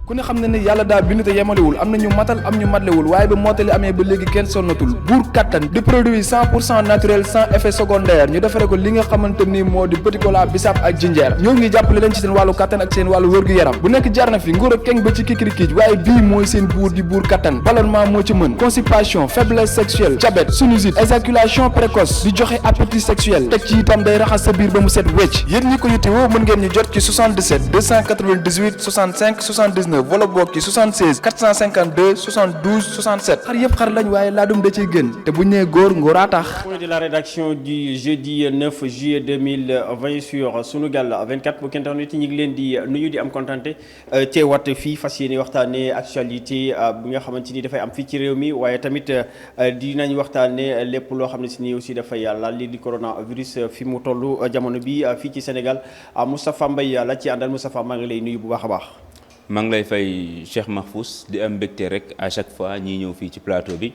ku ne xam ne ne yàlla daa bind te yemalewul am na ñu matal am ñu matlewul waaye ba mottali amee ba léegi kenn sonnatul buur kattan di produit 100% naturel sans effet secondaire ñu defare ko li nga xamante ni moo di petit cola bisaab ak jinjeer ñoo ngi jàppale leen ci seen wàllu kattan ak seen wàllu wërgu-yaram bu nekk jar na fi nguur ak keng ba ci kikirikiij waaye bii mooy seen buur di buur kattan ballonnement moo ci mën constipation faiblesse sexuelle diabète sinusite éjaculation précoce di joxe appétit sexuel teg ci itam day raxas sa biir ba mu set wecc yéen ñi ko yittewoo mën ngeen ñu jot ci 77 298 65 79 wala boog ci 76 452 72 67 xar yëpp xar lañ waaye laadum da ciy gën te bu ñu nee góor ngóoraa tax. Point de la rédaction du jeudi 9 juillet 2020 sur Sunugal 24 bu kenn nit ñi ngi leen di nuyu di am kontante teewaat fii fas yéene waxtaanee actualité bi nga xamante ni dafay am fii ci réew mi waaye tamit dinañ waxtaanee lépp loo xam ne si ni aussi dafay laal lii di coronavirus fi mu toll jamono bi fii ci Sénégal Moustapha Mbaye la ci àndal Moustapha maa ngi lay nuyu bu baax a baax. maa ngi lay fay Cheikh Mahfous di am mbégte rek à chaque fois ñiy ñëw fii ci plateau bi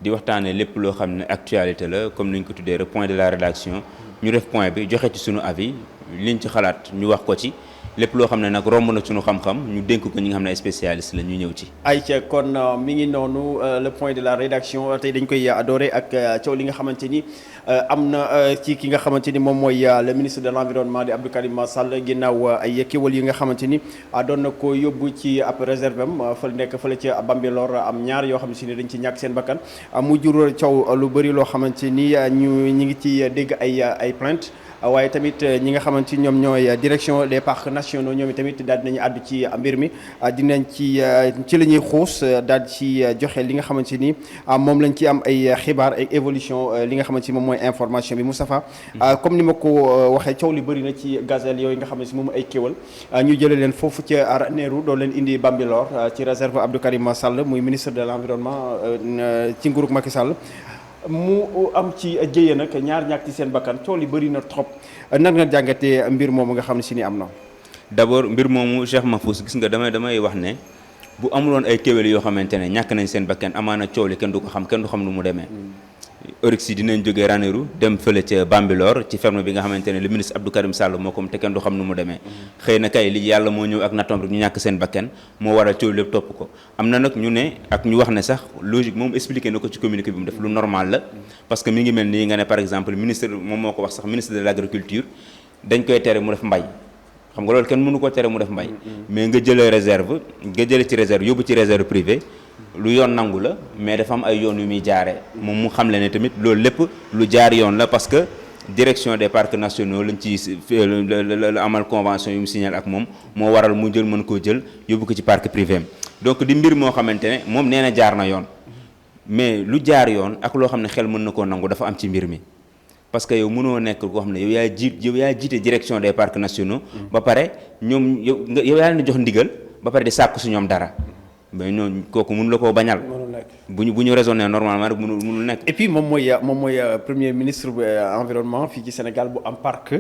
di waxtaanee lépp loo xam ne actualité la comme ni ñu ko tuddee rek point de la rédaction ñu def point bi joxe ci sunu avis liñ ci xalaat ñu wax ko ci lépp loo xam ne nag romb na sunu xam-xam ñu dénk ko ñi nga xam ne ay spécialiste la ñu ñëw ci. ayca kon mi ngi noonu le point de la rédaction tey dañ koy adoré ak coow li nga xamante ni am na ci ki nga xamante ni moom mooy le ministre de l' environnement di Abdou Karim Sall ginnaaw ay kéwal yi nga xamante ni doon na ko yóbbu ci ab réserve am fële nekk fële ci Bambilor am ñaar yoo xam si ni dañ ci ñàkk seen bakkan mu jur coow lu bëri loo xamante ni ñi ngi ci dégg ay plainte waaye tamit ñi nga xamante ni ñoom ñooy direction des parcs nationaux ñoom tamit daal dinañu àddu ci mbir mi dinañ ci la ñuy xuus daal ci joxe li nga xamante ni moom lañ ci am ay xibaar ay évolution li nga xamante ni moom mooy information bi Moustapha comme ni ma ko waxee coow li bëri na ci gazelle yooyu nga xam ne si moom ay kéwal ñu jëlee leen foofu ci Ranérou doon leen indi Bambilor ci réserve Abdou Karim Sall muy ministre de l' environnement ci nguurug Macky Sall mu am ci jëye nag ñaar ñàkk ci seen bakkan coow li bëri na trop nan nga jàngatee mbir moomu nga xam ne si ni am na. d'abord mbir moomu Cheikh Mahfous gis nga damay wax ne bu amuloon ay kéwél yoo xamante ne ñàkk nañ seen bakkan amaana coow li kenn du ko xam kenn du xam nu mu demee. Oryx yi dinañ jógee Ranérou dem fële ca Bambilor ci ferme bi nga xamante ne le ministre Abdou Karim Sall moo ko te kenn du xam nu mu demee xëy na kay li yàlla moo ñëw ak nattoom rek ñu ñàkk seen bakkan moo waral coow lépp topp ko am na nag ñu ne ak ñu wax ne sax logique moom expliqué na ko ci communiqué bi mu def lu normal la parce que mi ngi mel nii nga ne par exemple ministre moom moo ko wax sax ministre de l' agriculture dañ koy tere mu def mbay xam nga loolu kenn mënu ko tere mu def mbay mais nga jëlee réserve nga jëlee ci réserve yóbbu ci réserve privée lu yoon nangu la mais dafa am ay yoon yu muy jaaree moom mu xam le ne tamit loolu lépp lu jaar yoon la parce que direction des parcs nationaux lañ ci la amal convention yu mu signal ak moom moo waral mu jël mën koo jël yóbbu ko ci parc privé donc di mbir moo xamante ne moom nee na jaar na yoon mais lu jaar yoon ak loo xam ne xel mën na koo nangu dafa am ci mbir mi parce que yow mënoo nekk koo xam ne yow yaa jiite direction des parcs nationaux ba pare ñoom yow yaa leen jox ndigal ba pare di sàkku si ñoom dara mais ñooñu kooku mënu la koo bañal. bu ñu raisonné normalement rek mënul nekk. et puis moom mooy premier ministre bu environnement fii ci Sénégal bu am parc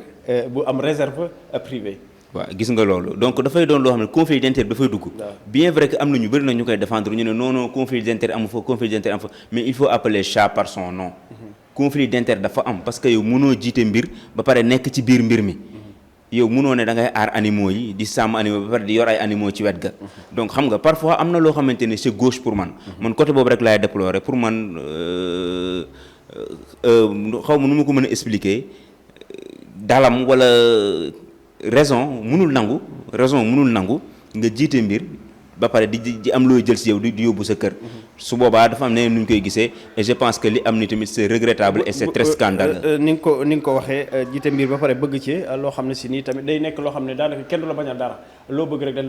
bu am réserve privée. waaw gis nga loolu donc dafay doon loo xam ne conflit d'intérêt dafay dugg. bien vrai que am na ñu bëri na ñu koy défendre ñu ne non conflit d'intérêt amu fa conflit d'intérêt amu fa mais il faut appeler chat par son nom. conflit d'intérêt dafa am parce que yow mënoo jiite mbir ba pare nekk ci biir mbir mi. yow mënoo ne da ngay aar animaux yi di sàmm animaux ba pare di yor ay animaux ci wet ga donc xam nga parfois am na loo xamante ne c'est gauche pour man côté boobu rek laay déplorer pour man xaw ma nu ma ko mën a expliquer dalam wala raison mënul nangu nga jiite mbir ba pare di am looy jël si yow di yóbbu sa kër su boobaa dafa am ne nu ñu koy gisee et je pense que li am ni tamit c'est regrettable et c'est très scandaleux. ni nga ko waxee jiite mbir ba pare bëgg ci loo xam ne si nii tamit day nekk loo xam ne daanaka kenn du la bañal dara loo bëgg rek dañ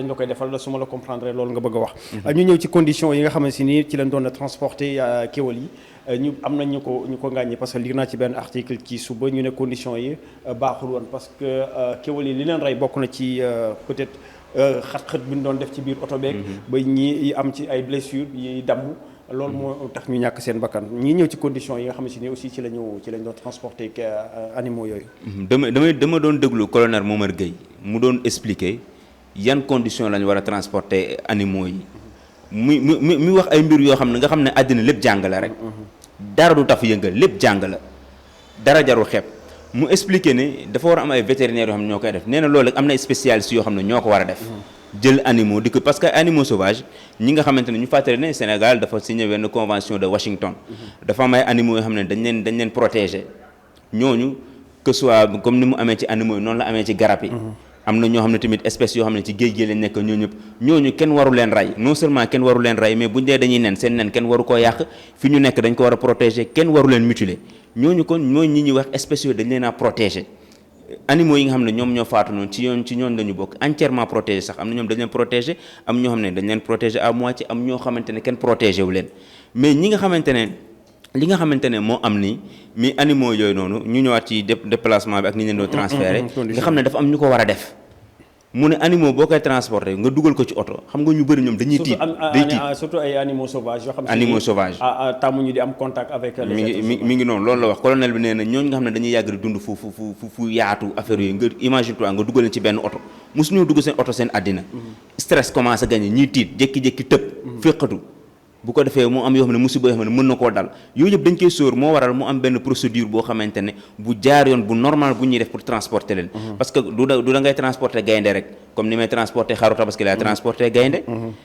la koy defal su ma la comprendre loolu nga bëgg a wax. ñu ñëw ci conditions yi nga xam ne si nii ci lañ doon transporter kéwal yi ñu am na ñu ko ngàññi parce que lire naa ci benn article ci suba ñu ne conditions yi baaxul woon parce que kéwal yi li leen rey bokk na ci peut-être. xat-xat bi ñu doon def ci biir oto beeg ba ñi am ci ay blessures yi damm loolu moo tax ñu ñàkk seen bakkan ñi ñëw ci conditions yi nga xam ne si ni aussi ci lañ doon transporter animaux yooyu. dama doon déglu colonel Momar Gueye mu doon expliquer yan conditions lañ war a transporter animaux yi mu wax ay mbir yoo xam ne nga xam ne àddina lépp jàng la rek dara du taf yëngal lépp jàng la dara jarul xeeb. mu expliqué ne dafa war a am ay vétérinaires yoo xam ne ñoo koy def nee na loolu am na spécialistes yoo xam ne ñoo ko war a def jël animaux di ko parce que animaux sauvages ñi nga xamante ne ñu fàttali ne Sénégal dafa signé benn convention de Washington dafa am ay animaux yoo xam ne dañ leen protéger ñooñu que soit comme ni mu amee ci animaux yi noonu la amee ci garab yi am na ñoo xam ne tamit espèces yoo xam ne ci géej gi lañ nekk ñooñu kenn waru leen rey non seulement kenn waru leen rey mais buñ dee dañuy nen seen nen kenn waru koo yàq fi ñu nekk dañ ko war a protéger kenn waru leen mutiler ñooñu kon mooy ñi ñuy wax espèces yooyu dañ leen a protéger animaux yi nga xam ne ñoom ñoo faatu noonu ci ñoon lañu bokk entièrement protégé sax am na ñoom dañ leen protéger am ñoo xam ne dañ leen protéger à moitié am ñoo xamante ne kenn protégé wu leen mais ñi nga xamante ne li nga xamante ne moo am nii mi animaux yooyu noonu ñu ñëwaat ci déplacement bi ak ni ñu leen doon transféré nga xam ne dafa am ñu ko war a def mu ne animaux boo koy transporté nga dugal ko ci oto xam nga ñu bëri ñoom dañuy tiit surtout ay animaux sauvages yoo xam animaux sauvages tàmmuñu di am contact avec mi ngi noonu loolu la wax colonel bi nee na ñooñu nga xam ne dañuy yàgg di dund fu yaatu affaire yooyu nga imagine toi nga dugal leen ci benn oto mosuñoo dugg seen oto seen àddina stress commencé gagné ñiy tiit jékki-jékki tëb féqatu bu ko defee mu am yoo xam ne musiba yoo xam ne mën na koo dal yooyu yëpp dañ koy sóor moo waral mu am benn procédure boo xamante ne bu jaar yoon bu normal bu ñuy def pour transporter leen parce que du da ngay transporter gaynde rek comme ni may transporter xaru tabaski laay transporter gaynde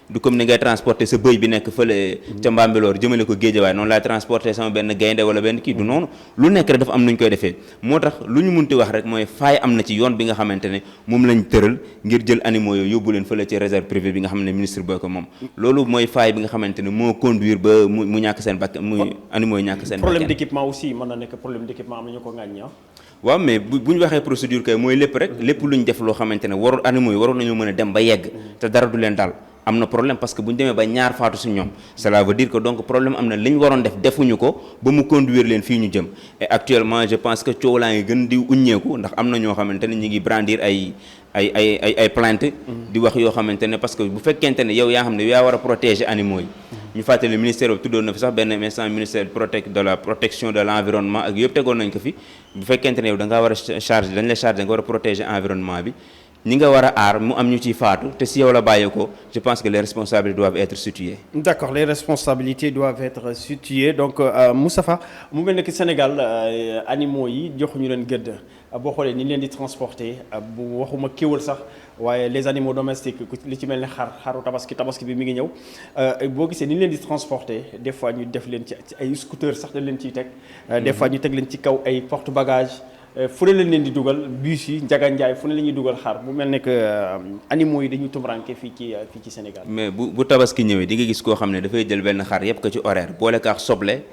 du comme ni ngay transporter sa bëy bi nekk fële ca Mbambilor jëmale ko Géejawaay noonu laay transporter sama benn gaynde wala benn kii du noonu lu nekk rek dafa am nuñ koy defee moo tax lu ñu munti wax rek mooy faay am na ci yoon bi nga xamante ne moom lañ tëral ngir jël animaux yooyu yóbbu leen fële ci réserve privée bi nga xam ne ministre boo ko moom loolu mooy faay bi nga xamante ne moo conduire ba mu ñàkk seen bakkan muy animaux yi ñàkk seen bakkan problème d'équipement aussi mën na nekk problème d'équipement am na ñu ko ŋàññi waaw mais bu ñu waxee procédure kay mooy lépp rek lépp lu ñu def loo xamante ne warul animaux yi waroon nañoo mën a dem ba yegg te dara du leen daal am na problème parce que bu ñu demee ba ñaar faatu si ñoom cela veut dire que donc problème am na li ñu waroon def defuñu ko ba mu conduire leen fii ñu jëm et actuellement je pense que coow laa ngi gën di uññeeku ndax am na ñoo xamante ne ñu ngi brandir ay plainte di wax yoo xamante ne parce que bu fekkente ne yow yaa xam ne yaa war a protéger animaux yi ñu fàttali ministère bi tuddoon na fi sax benn instant ministère de la protection de l'environnement ak yëpp tegoon nañ ko fi bu fekkente ne yow da ngaa war a charge dañ la charge da nga war a protéger environnement bi ñi nga war a aar mu am ñu ciy faatu te si yow la bàyyeekoo je pense que les responsabilités doivent être situées. D'accord, les responsabilités doivent être situées donc Moustapha mu mel ne que Sénégal animaux yi joxuñu leen gëdd boo xoolee ni leen di transporter bu waxuma kéwal sax waaye les animaux domestiques li ci mel ne xaru tabaski bi mi ngi ñëw boo gisee ni leen di transporter des fois ñu def leen ci ay scooter sax dañ leen ciy teg. des fois ñu teg leen ci kaw ay porte bagage. fu ne leen di dugal bus yi Njaga Njaay fu ne la ñuy dugal xar mu mel ne que animaux yi dañuy tumranke fii ci Sénégal. mais bu tabaski ñëwee di nga gis koo xam ne dafay jël benn xar yëpp ko ci horaire boole ko ak soble.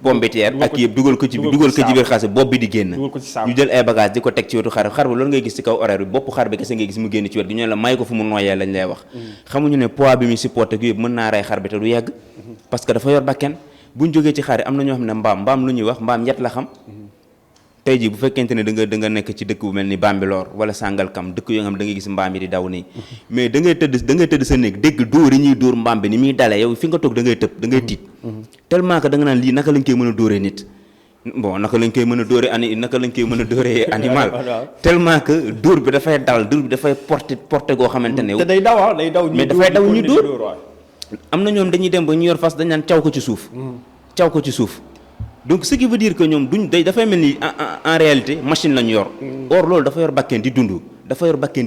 pombiteer ak yëpp dugal ko ci biir xar bopp bi di génn. ñu jël ay bagage di ko teg ci wetu xar bi loolu ngay gis ci kaw horaire bi bopp xar bi kese ngay gis mu génn ci wet gi ñu ne la may ko fu mu noyyee lañ lay wax. xamuñu ne poids bi muy supporté ak yëpp mën naa rey xar bi te du yegg. parce que dafa yor bakken buñ jógee ci xar yi am na ñoo xam ne mbaam lu ñuy wax mbaam ñett la xam tey jii bu fekkente ne da nga nekk ci dëkk bu mel ni Bambilor wala Sangalkam dëkk yoo nga xam da ngay gis mbaam yi di daw nii mais da ngay tëdd sa néeg dégg dóor yi ñuy dóor mbaam bi ni muy dalee yow fi nga toog da ngay tëb da ngay tiit tellement que da nga naan lii naka lañ koy mën a dóoree nit bon naka lañ koy mën a dóoree animal tellement que dóor bi dafay dal dóor bi dafay porté goo xamante ne te day daw mais dafay daw ñu dóor am na ñoom dañuy dem ba ñu yor fas dañ naan caw ko ci suuf donc ce qui veut dire que ñoom dafay mel ni en réalité machine lañu yor or loolu dafa yor bakken di dund dafa yor bakken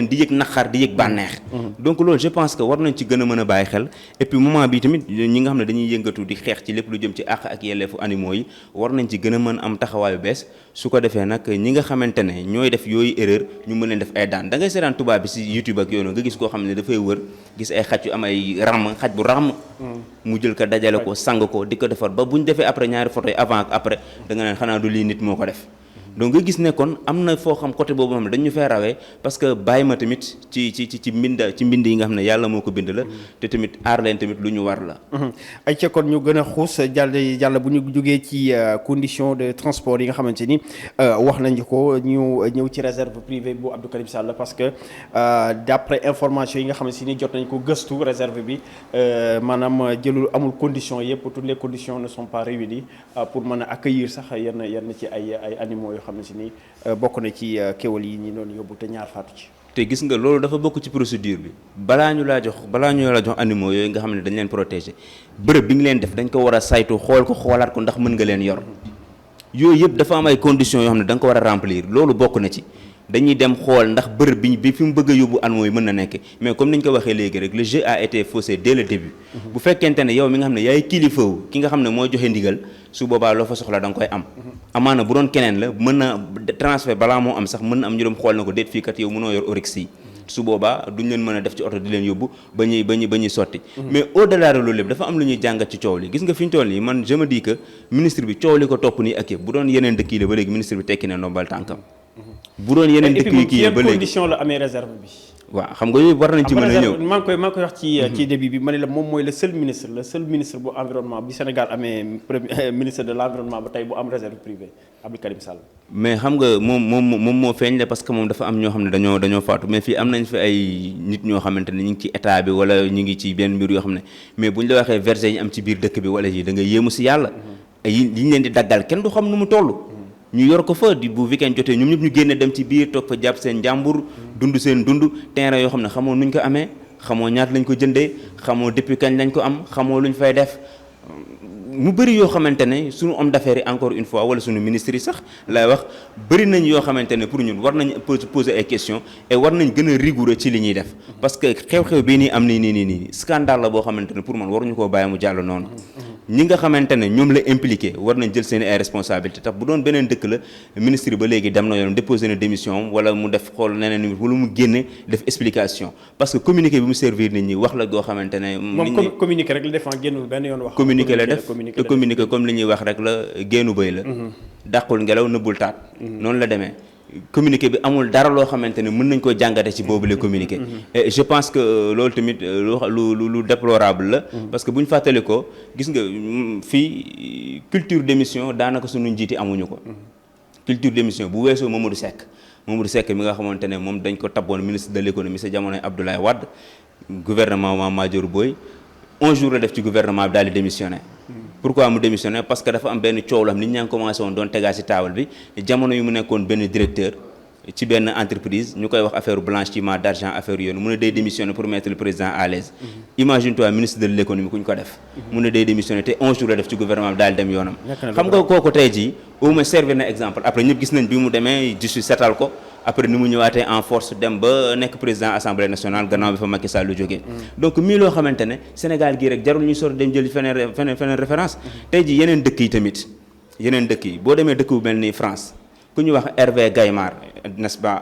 di yëg naqar di yëg bànneex donc loolu je pense que war nañ ci gën a mën a bàyyi xel et puis moment bi tamit ñi nga xam ne dañuy yëngatu di xeex ci lépp lu jëm ci àq ak yelleefu animaux yi war nañ ci gën a mën am taxawaayu bees su ko defee nag ñi nga xamante ne ñooy def yooyu erreur ñu mën leen def ay daan da ngay seetaan tubaab bi si YouTube ak yooyu nga gis koo xam ne dafay wër gis ay xaj yu am ay xaj bu ramm mu jël ko dajale ko sang ko di ko defar ba bu ñu defee après ñaari photo yi avant ak après da nga naan xanaa du lii nit moo ko def donc nga gis ne kon am na foo xam côté boobu xam ne dañu fay rawee parce que bàyyi ma tamit ci mbind yi nga xam ne yàlla moo ko bind la te tamit aar leen tamit lu ñu war la ay ca kon ñu gën a xuus jàll bu ñu jógee ci condition de transport yi nga xamante ni wax nañu ko ñu ñëw ci réserve privée bu Abdou Karim Sall parce que d'après information yi nga xamante ni jot nañ ko gëstu réserve bi maanaam amul condition yëpp toutes les conditions ne sont pas réunies pour mën a accueillir sax yenn ci ay animaux xam ne si ni bokk na ci kéwal yi ñi doon yóbbu te ñaar faatu ci te gis nga loolu dafa bokk ci procédure bi balaa ñu la jox animaux yooyu nga xam ne dañ leen protéger bërëb bi nga leen def dañ ko war a saytu xool ko xoolaat ko ndax mën nga leen yor yooyu yëpp dafa am ay conditions yoo xam ne da nga ko war a remplir loolu bokk na ci dañuy dem xool ndax bërëb bi fi mu bëgg a yóbbu ANMO yi mën na nekk mais comme ni ñu ko waxee léegi rek le jeu a été faussé dès le début. bu fekkente ne yow mi nga xam ne yaay kilifawu ki nga xam ne mooy joxe ndigal su boobaa loo fa soxla da nga koy am. amaana bu doon keneen la mën na transfert balaa moo am sax mën na am ñu dem xool na ko déet fii kat yow mënoo yor oryx yi su boobaa duñ leen mën a def ci oto di leen yóbbu ba ñuy sotti. mais au delà de loolu lépp dafa am lu ñuy jàngat ci coow li gis nga fi ñu toll nii man je me dis que ministre bi coow li ko topp nii ak yëpp bu doon yeneen dëkk yi la ba léegi ministre bi tekki na ndombal tànkam. bu doon yeneen dëkk yi kii ba léegi condition la amee réserve bi. waaw xam nga yooyu war nañ ci mën a ñëw maa ngi koy wax ci début bi ma ne la moom mooy le seul ministre bu environnement bi Sénégal amee ministre de l' environnement ba tey bu am réserve privée Abdou Karim Sall. mais xam nga moom moo feeñ la parce que moom dafa am ñoo xam ne dañoo faatu mais fii am nañ fi ay nit ñoo xamante ne ñu ngi ci état bi wala ñu ngi ci benn mbir yoo xam ne mais bu ñu la waxee verger yi am ci biir dëkk bi wala yi da nga yéemu si yàlla. yi ñu leen di daggal kenn du xam nu mu toll. ñu yor ko fa di bu weekend jotee ñoom ñëpp ñu génne dem ci biir toog fa jàpp seen njàmbur dund seen dund terrain yoo xam ne xamoo nuñ ko amee xamoo ñaata lañ ko jëndee xamoo depuis kañ lañ ko am xamoo luñ fay def mu bëri yoo xamante ne suñu homme d'affaires yi encore une fois wala suñu ministre yi sax lay wax bëri nañ yoo xamante ne pour ñun war nañ poser ay questions et war nañ gën a rigoureux ci li ñuy def parce que xew-xew bii nii am nii scandale la boo xamante ne pour man waruñu koo bàyyi mu jàll noonu ñi nga xamante ne ñoom la impliqué war nañ jël seen ay responsabilité tax bu doon beneen dëkk la ministre ba léegi dem na yoon déposé na démission wala mu def xool neneen wala mu génne def explication parce que communiqué bi mu servir nit ñi wax la goo xamante ne moom communiqué rek la def génnul benn yoon wax communiqué la def te communiqué comme li ñuy wax rek la génnu bëy la dàqul ngelaw nëbbul taat noonu la demee communiqué bi amul dara loo xamante ne mën nañ ko jàngate ci boobu la communiqué et je pense que loolu tamit lu déplorable la parce que bu ñu fàttali ko gis nga fii culture d'émission daanaka suñu njiiti amuñu ko culture d'émission bu weesoo Mamadou Seck mi nga xamante ne moom dañ ko tabboon ministre de l'économie sa jamonoy Abdoulaye Wade gouvernement Mame Madior Boye 11 jours la def ci gouvernement bi daal di démissionné pourquoi mu démissionné parce que dafa am benn coow la xam nit ñaa ngi commencé woon doon tegaat ci taabal bi jamono yu mu nekkoon benn directeur ci benn entreprise ñu koy wax affaire blanchiment d'argent affaire yoonu mu ne day démissionné pour mettre le président à l'aise imagine toi ministre de l'économie ku ñu ko def mu ne day démissionné te 11 jours la def ci gouvernement bi daal dem yoonam xam nga kooku tey jii au moins servir na exemple après ñëpp gis nañ bi mu demee justice setal ko après ni mu ñëwaatee en force dem ba nekk président assemblée nationale gannaaw bi fa Macky Sall lu jógee donc mii loo xamante ne Sénégal gii rek jarul ñuy sori dem jël feneen référence tey jii yeneen dëkk yi tamit yeneen dëkk yi boo demee dëkk bu mel ni France ku ñu wax Hervé Gaymard n'est-ce pas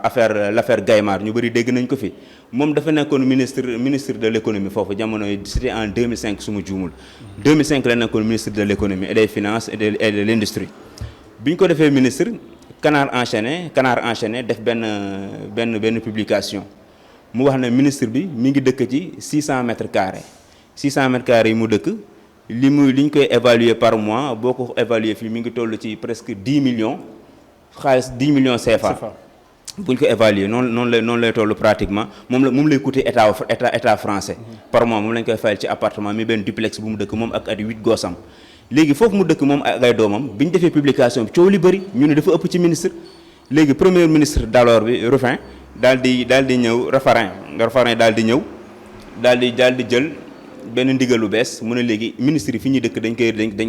l'affaire Gaymard ñu bëri dégg nañ ko fi moom dafa nekkoon ministre de l'économie foofu jamono yi c'était en 2005 su ma juumul 2005 la nekkoon ministre de l'économie et des finances et de l'industrie bi ñu ko defee ministre Canard enchaîné def benn publication mu wax ne ministre bi mi ngi dëkk ci 600 mètres carrés yi mu dëkk li ñu koy évaluer par mois boo ko évaluer fii mi ngi toll ci presque 10 millions xaalis 10 millions CFA bu ñu ko évaluer noonu lay toll pratiquement moom lay coûter état français par mois moom lañ koy fayal ci appartement mi benn duplex bu mu dëkk moom ak 8 gossam léegi foofu mu dëkk moom ak ay doomam bi ñu defee publication bi coow li bëri ñu ne dafa ëpp ci ministre léegi premier ministre d'alors bi Ruffin daal di ñëw Raffarin daal di ñëw daal di jël benn ndigal lu bees mu ne léegi ministre yi fi ñuy dëkk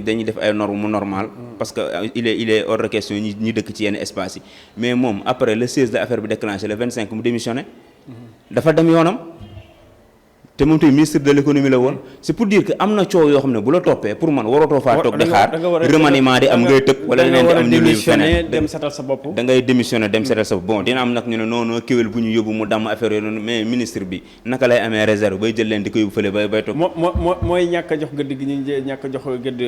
dañuy def ay normes mu normal parce que il est hors de question ñi dëkk ci yenn espace yi mais moom après le 16 la affaire bi déclenché le 25 mu démissionné dafa dem yoonam te moom tamit ministre de l'économie la woon c'est pour dire que am na coow yoo xam ne bu la toppee pour man waratoo faa toog di xaar remaniement di am ngay tëb wala leneen di am ni luy feneen dem setal sa bopp da ngay démissionné dem setal sa bopp bon dina am nag ñu ne non kéwél bu ñu yóbbu mu damm affaire yooyu noonu mais ministre bi naka lay amee réserve bay jël leen di ko yóbbu fële bay toog mooy ñàkk a jox gëdd gi ñu ñàkk a jox gëdd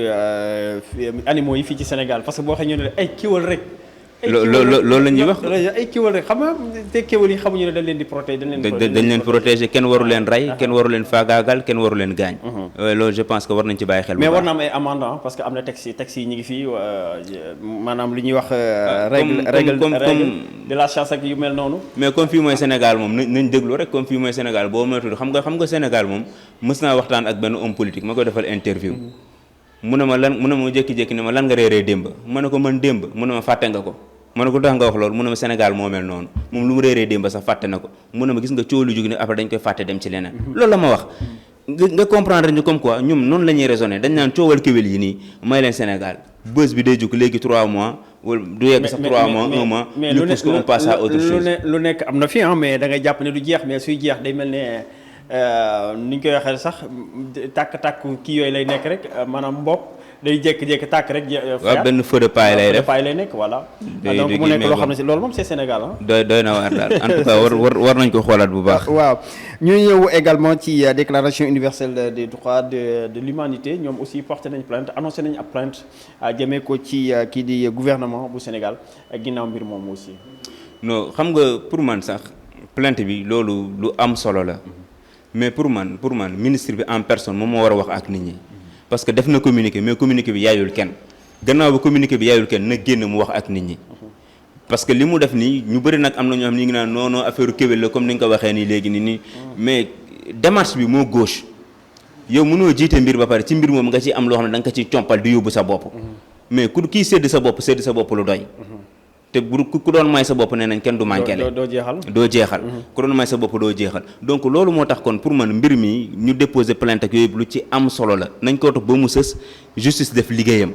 animaux yi fii ci Sénégal parce que boo xam ñu ne ay kéwél rek loolu la ñuy wax ay kéwél rek xam nga te kéwél yi xamuñu ne dañ leen di protéger dañ leen protéger kenn waru leen rey kenn waru leen faagaagal kenn waru leen gaañ loolu je pense que war nañ ci bàyyi xel mais war na am ay amende parce que am na texte yi ñu ngi fii maanaam li ñuy wax règle de la chasse ak yu mel noonu mais comme fii mooy Sénégal moom nañ déglu rek comme fii mooy Sénégal boo moytuwul xam nga Sénégal moom mës naa waxtaan ak benn homme politique ma koy defal interview mu ne ma jékki-jékki ne ma lan nga réeree démb ma ne ko man démb mu ne ma fàtte nga ko ma ne ko tax nga wax loolu mu ne ma Sénégal moo mel noonu moom lu mu réeree démb sax fàtte na ko mu ne ma gis nga coow lu jóg ne après dañ koy fàtte dem ci leneen loolu la ma wax nga comprendre ñu comme quoi ñoom noonu la ñuy raisonner dañ naan coowal kéwél yi nii may leen Sénégal bës bi day jóg léegi 3 mois wala du yegg sax 3 mois 1 mois ñu pousse ko on passe à autre chose lu nekk am na fi mais da ngay jàpp ne du jeex mais suy jeex day mel ne ni ñu koy waxee sax tàkk kii yooyu lay nekk rek maanaam mbopp day jékki-jékki tàkk rek. waaw benn feu de paille lay def lay nekk voilà. donc mu nekk loo xam ne si loolu moom c'est Sénégal ah. doy na waar daal en tout cas war nañ ko xoolaat bu baax. waaw ñu ñëw également ci déclaration universelle des droits de l'humanité ñoom aussi porté nañ plainte annoncé nañ ab plainte jëmee ko ci kii di gouvernement bu Sénégal ginnaaw mbir moom aussi. non xam nga pour man sax plainte bi loolu lu am solo la mais pour man ministre bi en personne moom moo war a wax ak nit ñi. parce que def na communiqué mais communiqué bi yaayul kenn gannaaw ba communiqué bi yaayul kenn na génn mu wax ak nit ñi parce que li mu def nii ñu bëri nag am na ñoo xam ni ngi naan non affaire kéwél la comme ni nga ko waxee nii léegi nii mais démarche bi moo gauche yow mënoo jiite mbir ba pare ci mbir moom nga ci am loo xam ne da nga ko ci compal di yóbbu sa bopp mais ku kii sédd sa bopp lu doy te bu ku doon may sa bopp nee nañ kenn du manquele doo jeexal ku doon may sa bopp doo jeexal donc loolu moo tax kon pour man mbir mi ñu déposer plainte ak yooyu lu ci am solo la nañ ko topp ba mu sës justice def liggéeyam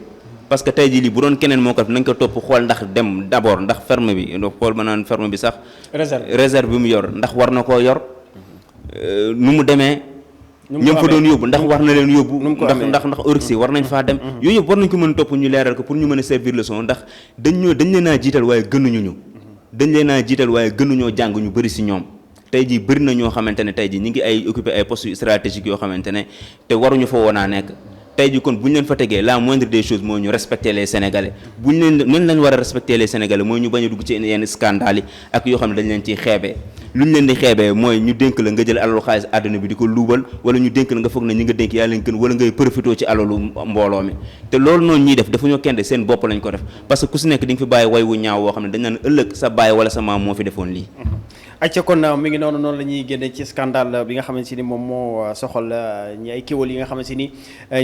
parce que tey jii lii bu doon keneen moo ko def nañ ko topp xool ndax dem d'abord ndax ferme bi xool ba naan ferme bi sax réserve bi mu yor ndax war na koo yor nu mu demee ñoom fa doon yóbbu ndax war na leen yóbbu ndax Oryx war nañ faa dem yooyu yëpp war nañ ko mën a topp ñu leeral ko pour ñu mën a servir leçon ndax dañ leen a jiital waaye gënuñu jàng ñu bëri si ñoom tey jii bëri na ñoo xamante ne tey jii ñi ngi ay occupé ay postes stratégiques yoo xamante ne te waruñu fa woon a nekk tey jii kon bu ñu leen fa tegee la moindre des choses mooy ñu respecter les Sénégalais bu ñu leen lañ war a respecter les Sénégalais mooy ñu bañ a dugg ci yenn scandale yi ak yoo xam ne dañ leen ciy xeebee lu ñu leen di xeebee mooy ñu dénk la nga jël alalu xaalis àdduna bi di ko luubal wala ñu dénk la nga foog ne ñi nga dénk yaa leen gën wala ngay profité ci alalu mbooloo mi te loolu noonu ñuy def dafa ñoo kenn de seen bopp lañ ko def parce que ku si nekk di nga fi bàyyi way wu ñaaw woo xam ne dañ naan ëllëg sa baay wala sa maam moo fi defoon lii acca kon mi ngi noonu la ñuy génne ci scandale bi nga xamante ni moom moo soxal ñi ay kéwal yi nga xamante ni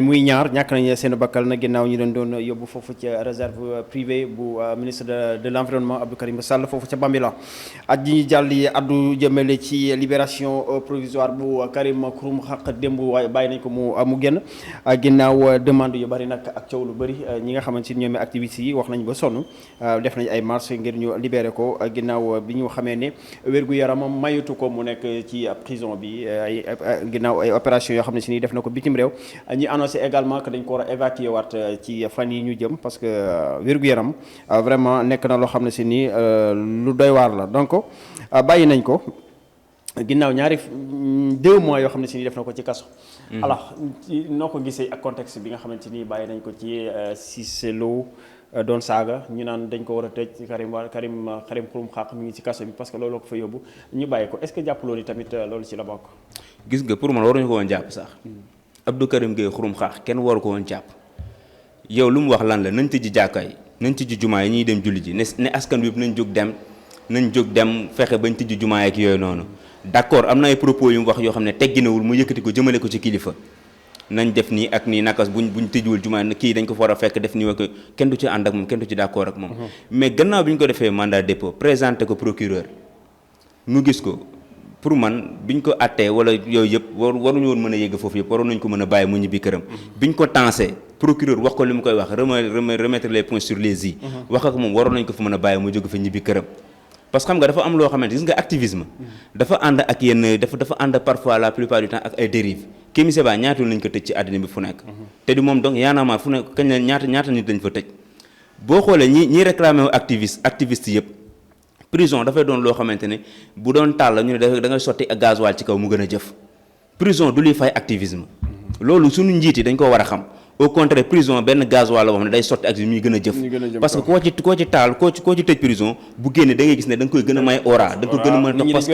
muy ñaar ñàkk nañ seen bakkal na ginnaaw ñu doon yóbbu foofu ca réserve privée bu ministre de l'environnement Abdou Karim Sall foofu ca Bambilor ak ji ñu jàll yi addu jëmale ci libération provisoire bu Karim Xurum Xaq démb waaye bàyyi nañ ko mu génn ginnaaw demande yu bari nag ak coow lu bari ñi nga xamante ni ñoom activistes yi wax nañ ba sonn def nañ ay marche ngir ñu libéré ko ginnaaw bi ñu xamee ne gu yaramam mayutu ko mu nekk ci prison bi ay ginnaaw ay opération yoo xam ne si nii def na ko bitim réew ñi annoncé également que dañ ko war a évacuer waat ci fan yi ñu jëm parce que wér-gu-yaram vraiment nekk na loo xam ne si nii lu doy waar la donc bàyyi nañ ko ginnaaw ñaari 2 mois yoo xam ne si nii def na ko ci kaso alors noo ko gisee ak contexte bi nga xamante ni bàyyi nañ ko ci Cissé Lo doon saaga ñu naan dañ ko war a tëj Karim Xurum Xaq mi ngi ci kaso bi parce que loolu ko fa yóbbu ñu bàyyi ko est-ce que jàpp loolu tamit loolu ci la bokk. gis nga pour man waruñu ko woon jàpp sax Abdou Karim Gueye Xurum Xaq kenn waru ko woon jàpp yow lu mu wax lan la nañ tëjji jàkka yi nañ tëjji jumaa yi ñuy dem julli ji ne askan wi nañ jóg dem fexe bañ tëjji jumaa ak yooyu noonu d'accord am na ay propos yu mu wax yoo xam ne tegginawul mu yëkkati ko jëmale ko ci kilifa. nañ def nii ak nii nakas buñ tëjuwul jumaa kii dañ ko fa war a fekk def nii ak kenn du ci ànd ak moom kenn du ci d'accord ak moom mais gannaaw bi ñu ko defee mandat dépôt présenté ko procureur mu gis ko pour man biñ ko attee wala yooyu yëpp waruñu woon mën a yegg foofu yëpp waroon nañ ko mën a bàyyi mu ñibbi këram biñ ko tensé procureur wax ko li mu koy wax remettre les points sur les i wax ak moom waroon nañ ko fa mën a bàyyi mu jóge fa ñibbi këram parce que xam nga dafa am loo xamante gis nga activisme dafa ànd ak yenn dafa ànd parfois la plupart du temps ak ay dérives Kémi Séba ñaata lañ ko tëj ci àddina bi fu nekk te di moom donc Y'en a marre fu nekk kañ la ñaata nit lañ fa tëj boo xoolee ñi réclamé wu activiste yëpp prison dafay doon loo xamante ne bu doon taal la ñu ne da ngay sotti ak gasoil ci kaw mu gën a jëf prison du luy fay activisme loolu suñu njiit yi dañ ko war a xam au contraire prison benn gasoil la boo xam ne day sotti ak muy gën a jëf parce que koo ci taal koo ci tëj prison bu génne da ngay gis ne da nga koy gën a may aura da nga koy gën a mën a topp parce que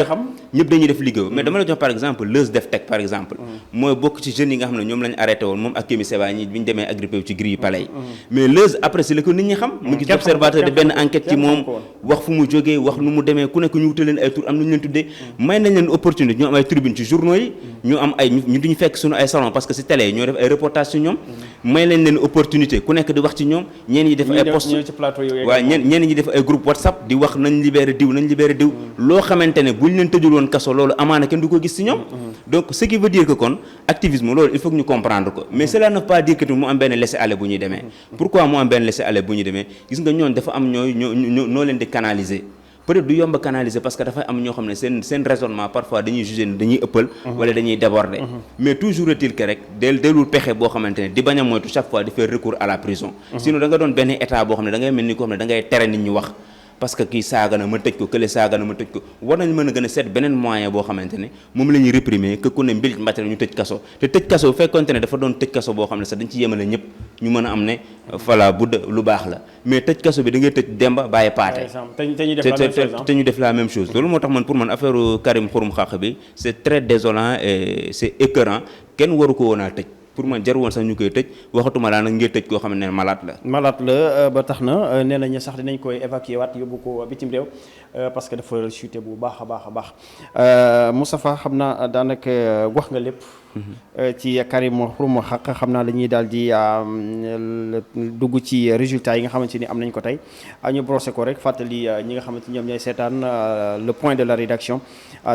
ñëpp dañuy def liggéey mais dama la jox par exemple Leuz Def Tech par exemple mooy bokk ci jeunes yi nga xam ne ñoom lañ arrêté woon moom ak Kémi Séba ñi bi ñu demee agrippé wu ci grille palais yi mais Leuz après si la ko nit ñi xam mu gis observateur de benn enquête ci moom wax fu mu jógee wax nu mu demee ku nekk ñu wutal leen ay tur am nañu leen tuddee may nañ leen opportunité ñu am ay tribune ci journaux yi ñu am ay ñu duñu fekk suñu ay salon parce que si télé yi ñoo def ay reportage ci ñoom may leen opportunité ku nekk di wax ci ñoom ñenn ñi def ay post waaw ñenn ñi def ay groupe WhatsApp di wax nañ libéré diw loo xamante ne buñ leen tëjul woon kaso loolu amaana kenn du ko gis ci ñoom donc ce qui veut dire que kon activisme loolu il faut que ñu comprendre ko mais cela ne veut pas dire que mu am benn laisser-aller bu ñuy demee pourquoi mu am benn laisser-aller bu ñuy demee gis nga ñoon dafa am noo leen di canaliser peut-être du yomb a canaliser parce que dafay am ñoo xam ne seen raisonnement parfois dañuy juger ne dañuy ëppal wala dañuy déborder mais toujours est-il que rek delul pexe boo xamante ne di bañ a moytu chaque fois di faire recours à la prison sinon da nga doon benn état boo xam ne da ngay mel ni ko xam ne da ngay tere nit ñi wax parce que kii saaga na ma tëj ko kële saaga na ma tëj ko war nañ mën a gën a seet beneen moyen boo xamante ne moom la ñuy réprimer que ku ne mbil mbattale ñu tëj kaso te tëj kaso bu fekkonte ne dafa doon tëj kaso boo xam ne sax dañ ci yemale ñëpp ñu mën a am ne voilà bu lu baax la mais tëj kaso bi da ngay tëj Demba bàyyi Paate te ñu def la même chose loolu moo tax man pour man affaire Karim Xurum Xaq bi c'est très désolant et c'est écœurant kenn waru ko woon a tëj pour man jar woon sax ñu koy tëj waxatuma laa nag ngir tëj koo xam ne malade la ba tax na nee nañu sax dinañ koy évacuer waat yóbbu ko bitim réew parce que dafa chuté bu baax a baax Moustapha xam naa daanaka wax nga lépp ci Karim Xurum Xaq xam naa dañuy daal di dugg ci résultats yi nga xamante ni am nañ ko tey ñu brosser ko rek fàttali ñi nga xamante ni ñoom ñooy seetaan le point de la rédaction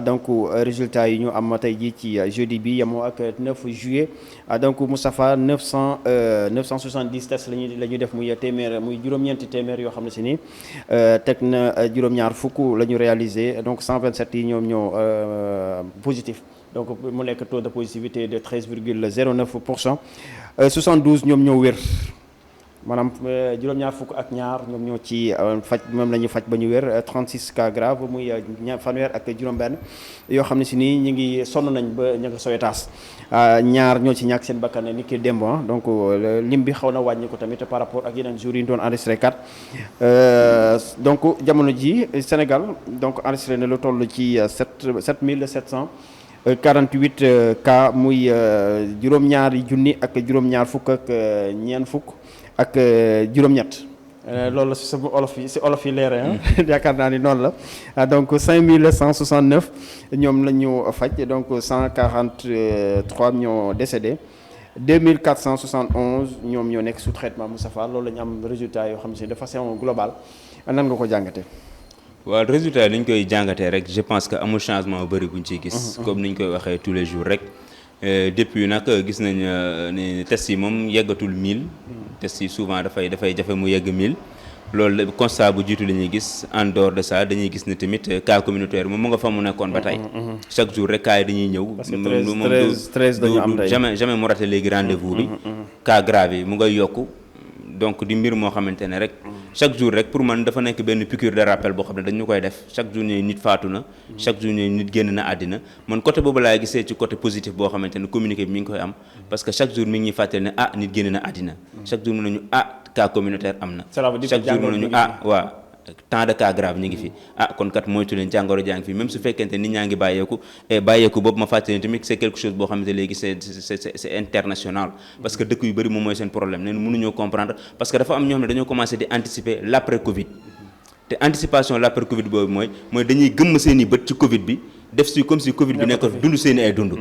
donc résultats yi ñu am tey jii ci jeudi bi yemoo ak 9 juillet donc Moustapha 970 tests la ñu def muy téeméer muy juróom-ñeenti téeméer yoo xam ne si ni teg na juróom-ñaar fukk la ñu réalisé donc 127 yi ñoom ñoo positif donc mu nekk taux de positivité de 13,09%. 72 ñoom ñoo wér maanaam juróom-ñaar fukk ak ñaar ñoom ñoo ci faj moom la ñu faj ba ñu wér 36 cas grave muy fanweer ak juróom-benn yoo xam ne si nii ñu ngi sonn nañ ba ña nga Sowetaas ñaar ñoo ci ñàkk seen bakkan ni ki démb donc lim bi xaw na wàññi ko tamit par rapport ak yeneen jours yi ñu doon enregistré 4 donc jamono ji Sénégal donc enregistré na lu toll ci 7748 cas muy juróom-ñaari junni ak juróom-ñaar fukk ak ñeent fukk ak juróom-ñett loolu la si sama olof yi leere yaakaar naa ni noonu la donc 5169 ñoom la ñu faj donc 143 ñoo décédé 2471 ñoom ñoo nekk sous traitement Moustapha loolu la ñu am résultat yoo xam si de façon globale nan nga ko jàngate waaw résultat yi li ñu koy jàngatee rek je pense que amul changement bu bëri bu ñu ciy gis comme ni ñu koy waxee tous les jours rek depuis nag gis nañ ne tests yi moom yeggatul 1000 tests yi souvent dafay jafe mu yegg 1000 loolu constat bu jiitu la ñuy gis en dehors de ça dañuy gis ne tamit cas communautaire moom mu nga fa mu nekkoon ba tey chaque jour rek cas yi dañuy ñëw moom 13 dañu am tey jamais mu raté léegi rendez-vous bi cas grave yi mu ngay yokku donc di mbir moo xamante ne rek chaque jour rek pour man dafa nekk benn piqûre de rappel boo xam ne dañu koy def chaque jour ñooy nit faatu na chaque jour ñooy nit génn na àddina man côté boobu laay gisee ci côté positif boo xamante ne communiqué bi mi ngi koy am parce que chaque jour mi ngi ñuy fàttali ne nit génn na àddina chaque jour mën nañu cas communautaire am na chaque jour mën nañu waaw tant de cas grave ñu ngi fi kon kat moytu leen jàngoro jaa ngi fi même su fekkente nit ñaa ngi bàyyeeku boobu ma fàttali tamit c'est quelque chose boo xamante léegi c'est international parce que dëkk yu bëri moom mooy seen problème neen mënuñoo comprendre parce que dafa am ñoo xam ne dañoo commencé di anticiper l'après Covid te anticipation l'après Covid boobu mooy dañuy gëmm seen i bët ci Covid bi def si comme si Covid bi nekk dund seen i ay dund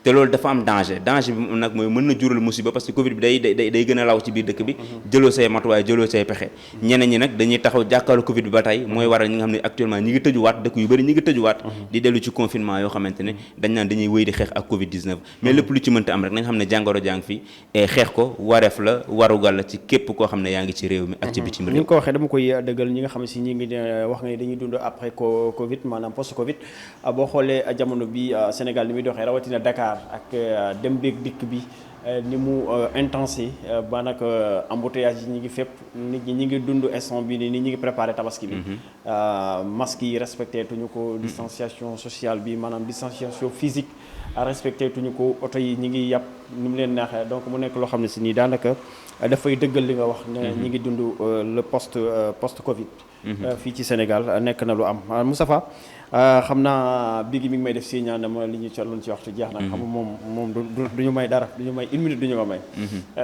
te loolu dafa am danger bi nag mooy mën na jural musiba parce que Covid bi day gën a law ci biir dëkk bi jëloo say matuwaay jëloo say pexe ñeneen ñi nag dañuy taxaw jàkkaarloo Covid bi ba tey mooy waral ñi nga xam ne actuellement ñi ngi tëjuwaat dëkk yu bëri ñi ngi tëjuwaat di dellu ci confinement yoo xamante ne dañ naan dañuy wéy di xeex ak Covid 19 mais lépp lu ci mënta am rek nañ xam ne jàngoro jàng fi xeex ko wareef la warugal la ci képp koo xam ne yaa ngi ci réew mi ak ci bitim réew. ni nga ko waxee dama koy dëggal ñi nga xam ne si ñi ngi wax nga dañuy dund après Covid maanaam post Covid boo xoolee jamono bi Sénégal ni muy doxee rawatina Dakar ak dem beeg dikk bi ni mu intense ba nag embouteillage yi ñi ngi fépp nit ñi ñi ngi dund instant bi ni ñi ngi préparé tabaski bi masque yi respecté tuñu ko distanciation sociale bi maanaam distanciation physique respecté tuñu ko oto yi ñi ngi yàpp ni mu leen neexee donc mu nekk loo xam ne si nii daanaka dafay dëggal li nga wax ne ñi ngi dund le post Covid fii ci Sénégal nekk na lu am Moustapha xam naa bigi mi ngi may def si ñaan ma li ñu colloon ci waxtu jeex na xam moom du ñu may dara du ñu may une minute du ñu ko may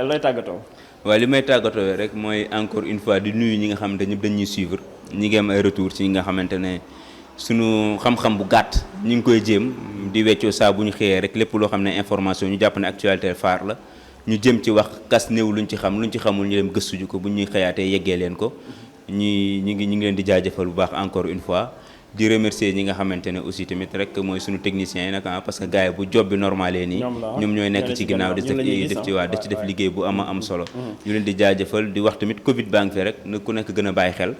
looy tàggatoo waaw li may tàggatoo rek mooy encore une fois di nuyu ñi nga xamante ñëpp dañuy suivre ñi ngi am ay retour ci ñi nga xamante ne suñu xam-xam bu gàtt ñu ngi koy jéem di weccoo saa bu ñu xëyee rek lépp loo xam ne information ñu jàpp ne actualité phare la ñu jëm ci wax kas néew luñ ci xamul ñu dem gëstu ji ko bu ñuy xëyaatee yeggee leen ko ñu ngi leen di jaajëfal bu baax encore une fois di remercier ñi nga xamante ne aussi tamit rek mooy suñu techniciens yi nag parce que gars yi bu job bi normalé nii ñoom ñooy nekk ci ginnaaw def ci def liggéey bu am solo ñu leen di jaajëfal di wax tamit Covid baa ngi fi rek na ku nekk gën a bàyyi xel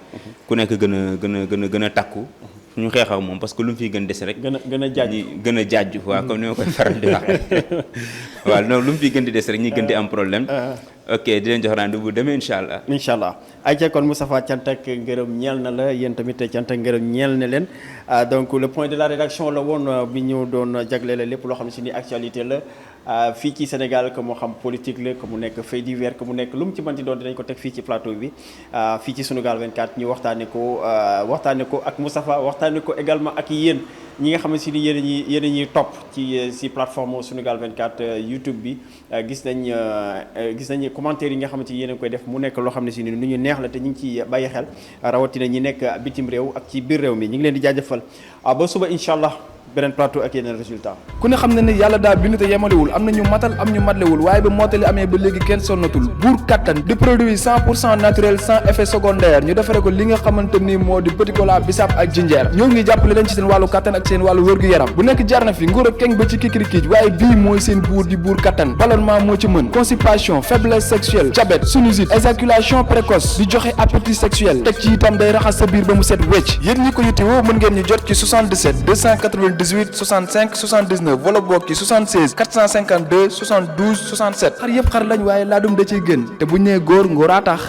ku nekk gën a takku ñu xeexaw moom parce que lu mu fiy gën des rek gën a jaaj waaw comme ni ma koy faral di waxee waaw non lu mu fiy gën di des rek ñi gën di am problème ok di leen jox rendez-vous bu demee incha allah ayca kon Moustapha cant ak ngërëm ñeel na la yéen tamit cant ak ngërëm ñeel na leen donc le point de la rédaction la woon bi ñu doon jagleel lépp loo xam ne si ni actualité la fii ci Sénégal que moo xam politique la que mu nekk fait divers que mu nekk lu mu ci mënti doon dinañ ko teg fii ci plateau bi fii ci Sunugal 24 ñu waxtaane ko ak Moustapha waxtaane ko également ak yéen ñi nga xam ne si ni yéen a ñuy topp ci plateforme Sunugal 24 YouTube bi gis nañ commentaire yi nga xamante ni yéen a koy def mu nekk loo xam ne si ni nu ñu neex la te ñu ngi ci bàyyi xel rawatina ñi nekk bitim réew ak ci biir réew mi ñu ngi leen di jaajëfal ba suba incha allah beneen plateau ak yeneen résultat ku ne xam ne ni yàlla daa bind te yemalewul am na ñu matal am ñu matlewul waaye ba mottali amee ba léegi kenn sonnatul buur kattan di produit 100% naturel sans effet secondaire ñu defare ko li nga xamante ni moo di petit cola bisaab ak jinjeer ñoo ngi jàppale leen ci seen wàllu kattan ak seen wàllu wërgu-yaram bu nekk jar na fi nguur ak keng ba ci kikirikiij waaye bii mooy seen buur di buur kattan ballonnement moo ci mën constipation faiblesse sexuelle diabète sinusite éjaculation précoce di joxe appétit sexuel teg ci itam day raxas sa biir ba mu set wecc yéen ñi ko yittewoo mën ngeen ñu jot ci 77 298 65 79 wala bokk ci 76 452 72 67 xar yëpp xar lañ waaye laadum da ciy gën te bu ñu nee góor ngóoraa tax